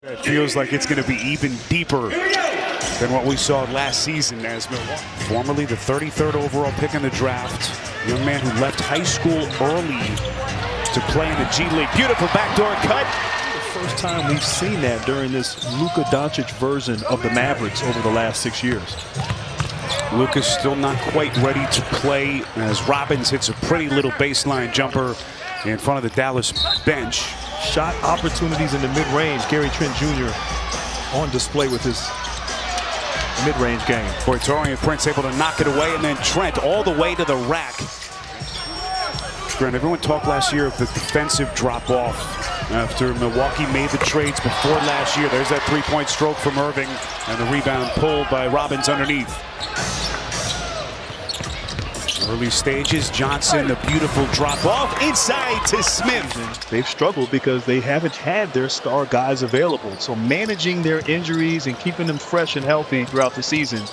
It feels like it's going to be even deeper than what we saw last season as Milwaukee. Formerly the 33rd overall pick in the draft. Young man who left high school early to play in the G League. Beautiful backdoor cut. The first time we've seen that during this Luka Doncic version of the Mavericks over the last 6 years. Luka's still not quite ready to play as Robbins hits a pretty little baseline jumper in front of the Dallas bench. Shot opportunities in the mid-range. Gary Trent Jr. on display with his mid-range game. Torian Prince able to knock it away, and then Trent all the way to the rack. Grant, everyone talked last year of the defensive drop-off after Milwaukee made the trades before last year. There's that three-point stroke from Irving, and the rebound pulled by Robbins underneath. Early stages, Johnson, the beautiful drop-off inside to Smith. They've struggled because they haven't had their star guys available. So managing their injuries and keeping them fresh and healthy throughout the season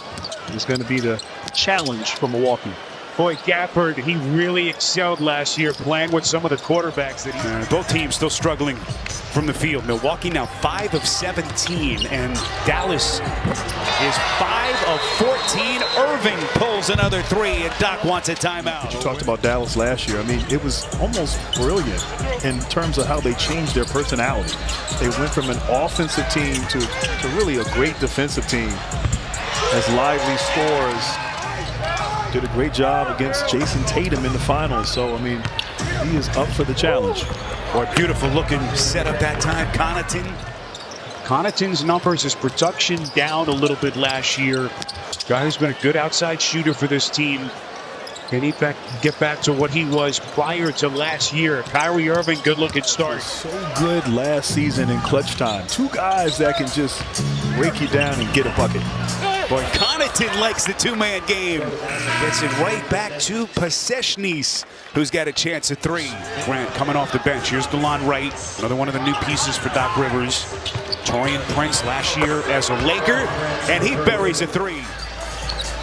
is going to be the challenge for Milwaukee. Boy, Gafford, he really excelled last year playing with some of the quarterbacks that both teams still struggling from the field. Milwaukee now 5 of 17, and Dallas is 5 of 14. Irving pulls another 3, and Doc wants a timeout. You talked about Dallas last year. I mean, it was almost brilliant in terms of how they changed their personality. They went from an offensive team to really a great defensive team. As Lively scores, did a great job against Jason Tatum in the finals. So, I mean, he is up for the challenge. Boy, beautiful looking setup that time. Connaughton's numbers, his production down a little bit last year. Guy who's been a good outside shooter for this team. Can he get back to what he was prior to last year? Kyrie Irving, good looking start. So good last season in clutch time. Two guys that can just break you down and get a bucket. Boy, Connaughton likes the two-man game. Gets it right back to Pasechnis, who's got a chance at 3. Grant coming off the bench. Here's DeLon Wright, another one of the new pieces for Doc Rivers. Torian Prince last year as a Laker, and he buries a 3.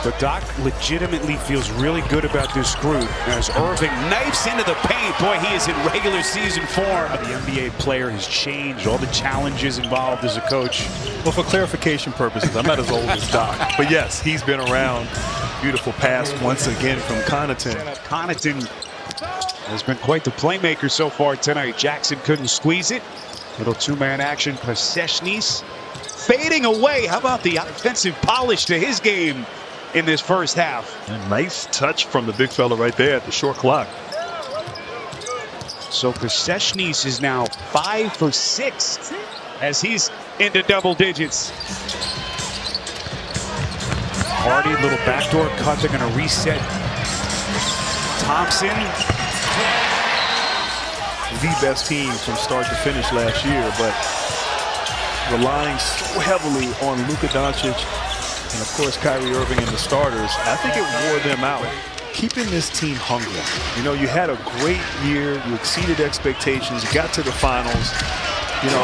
But Doc legitimately feels really good about this group as Irving knifes into the paint. Boy, he is in regular season form. The NBA player has changed, all the challenges involved as a coach. Well, for clarification purposes, I'm not as old as Doc. But yes, he's been around. Beautiful pass once again from Connaughton. Connaughton has been quite the playmaker so far tonight. Jackson couldn't squeeze it. Little two-man action. Pasechnis fading away. How about the offensive polish to his game in this first half? A nice touch from the big fella right there at the short clock. So Pasechnis is now 5 for 6 as he's into double digits. Hardy, little backdoor cut. They're going to reset. Thompson. The best team from start to finish last year, but relying so heavily on Luka Doncic and, of course, Kyrie Irving and the starters, I think it wore them out. Keeping this team hungry. You know, you had a great year. You exceeded expectations. You got to the finals. You know,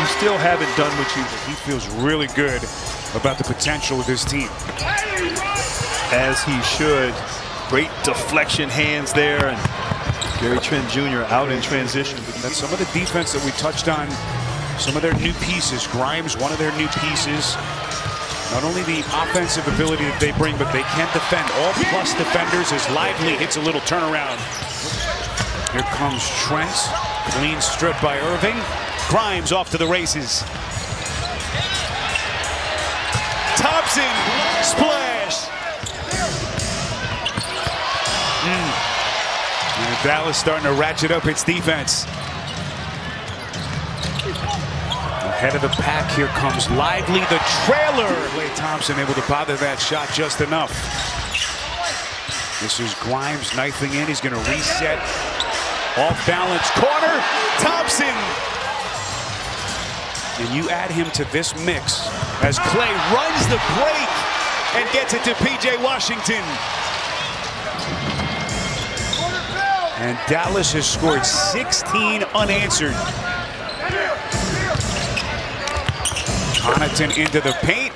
you still haven't done what you... He feels really good about the potential of this team. As he should. Great deflection hands there. And Gary Trent Jr. out in transition. That's some of the defense that we touched on. Some of their new pieces. Grimes, one of their new pieces. Not only the offensive ability that they bring, but they can defend. All plus defenders as Lively hits a little turnaround. Here comes Trent. Clean strip by Irving. Grimes off to the races. Thompson, splash. And Dallas starting to ratchet up its defense. Ahead of the pack, here comes Lively, the trailer. Klay Thompson able to bother that shot just enough. This is Grimes knifing in. He's going to reset. Off balance corner. Thompson. And you add him to this mix as Klay runs the break and gets it to P.J. Washington. And Dallas has scored 16 unanswered. Connaughton into the paint.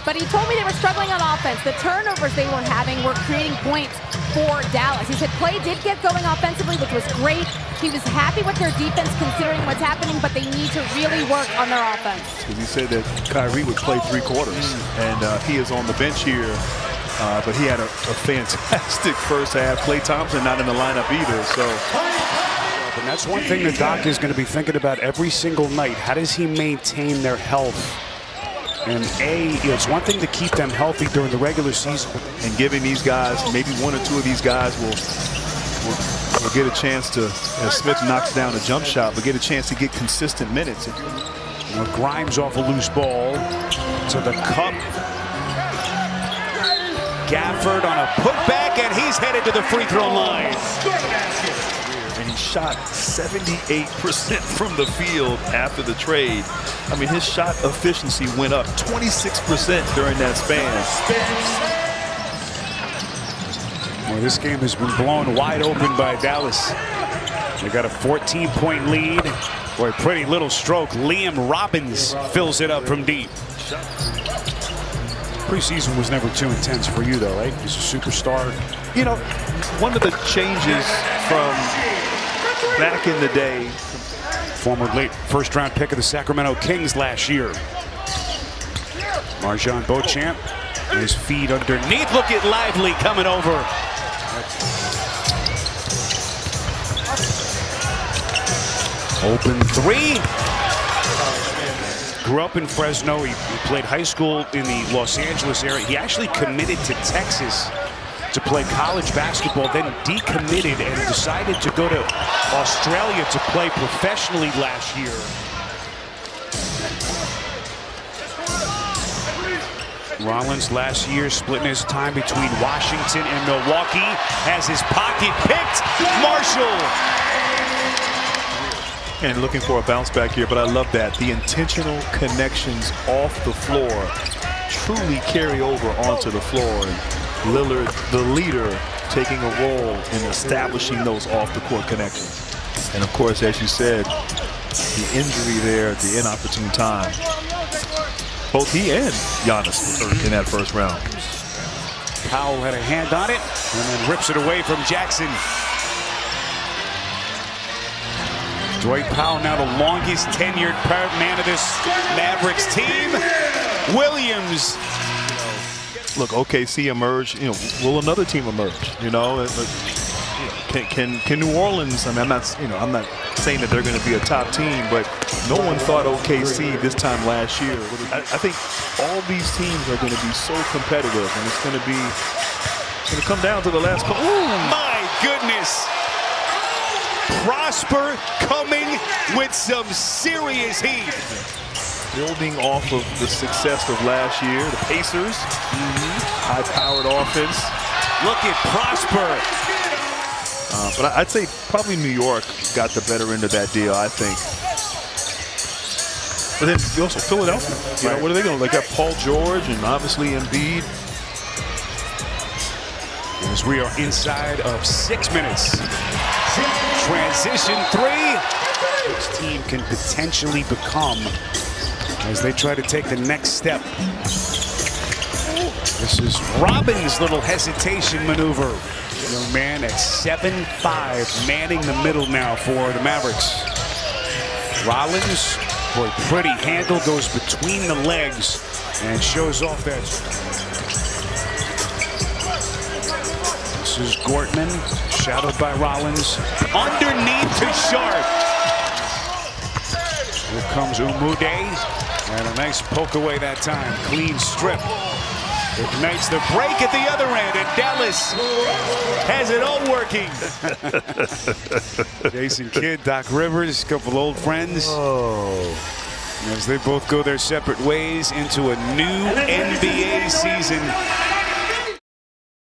but he told me they were struggling on offense. The turnovers they were having were creating points for Dallas. He said play did get going offensively, which was great. He was happy with their defense considering what's happening, but they need to really work on their offense. He said that Kyrie would play 3 quarters, and he is on the bench here. But he had a fantastic first half. Klay Thompson not in the lineup either. So, and that's one thing that Doc is going to be thinking about every single night. How does he maintain their health? And it's one thing to keep them healthy during the regular season, and giving these guys, maybe 1 or 2 of these guys will get a chance to, as Smith knocks down a jump shot, but get a chance to get consistent minutes. Grimes off a loose ball to the cup. Gafford on a putback, and he's headed to the free throw line. And he shot 78% from the field after the trade. I mean, his shot efficiency went up 26% during that span. Well, this game has been blown wide open by Dallas. They got a 14-point lead. Boy, pretty little stroke. Liam Robbins fills it up from deep. Preseason was never too intense for you, though, right? He's a superstar. You know, one of the changes from back in the day. Former late first-round pick of the Sacramento Kings last year. Marjon Beauchamp, his feet underneath. Look at Lively coming over. Open 3. Grew up in Fresno. He played high school in the Los Angeles area. He actually committed to Texas to play college basketball, then decommitted and decided to go to Australia to play professionally last year. Rollins last year splitting his time between Washington and Milwaukee. Has his pocket picked. Marshall. And looking for a bounce back here, but I love that. The intentional connections off the floor truly carry over onto the floor. And Lillard, the leader, taking a role in establishing those off-the-court connections. And, of course, as you said, the injury there at the inopportune time. Both he and Giannis were hurt in that first round. Powell had a hand on it and then rips it away from Jackson. Dwight Powell now the longest tenured man of this Mavericks team. Williams. Look, OKC emerged. You know, will another team emerge? You know, can New Orleans? I mean, I'm not saying that they're going to be a top team, but no one thought OKC this time last year. I think all these teams are going to be so competitive, and it's going to come down to the last couple. Oh my goodness! Prosper coming with some serious heat. Building off of the success of last year, the Pacers, high-powered offense. Look at Prosper. But I'd say probably New York got the better end of that deal, I think. But then also Philadelphia. You know, what are they going to? They got Paul George and obviously Embiid. As we are inside of 6 minutes. Transition 3. Which team can potentially become as they try to take the next step. This is Robbins' little hesitation maneuver. Young man at 7'5", manning the middle now for the Mavericks. Rollins, boy, pretty handle, goes between the legs and shows off that. This is Gortman, shadowed by Rollins. Underneath to Sharp. Here comes Umude. And a nice poke away that time. Clean strip. Ignites the break at the other end. And Dallas has it all working. Jason Kidd, Doc Rivers, a couple old friends. As they both go their separate ways into a new NBA season.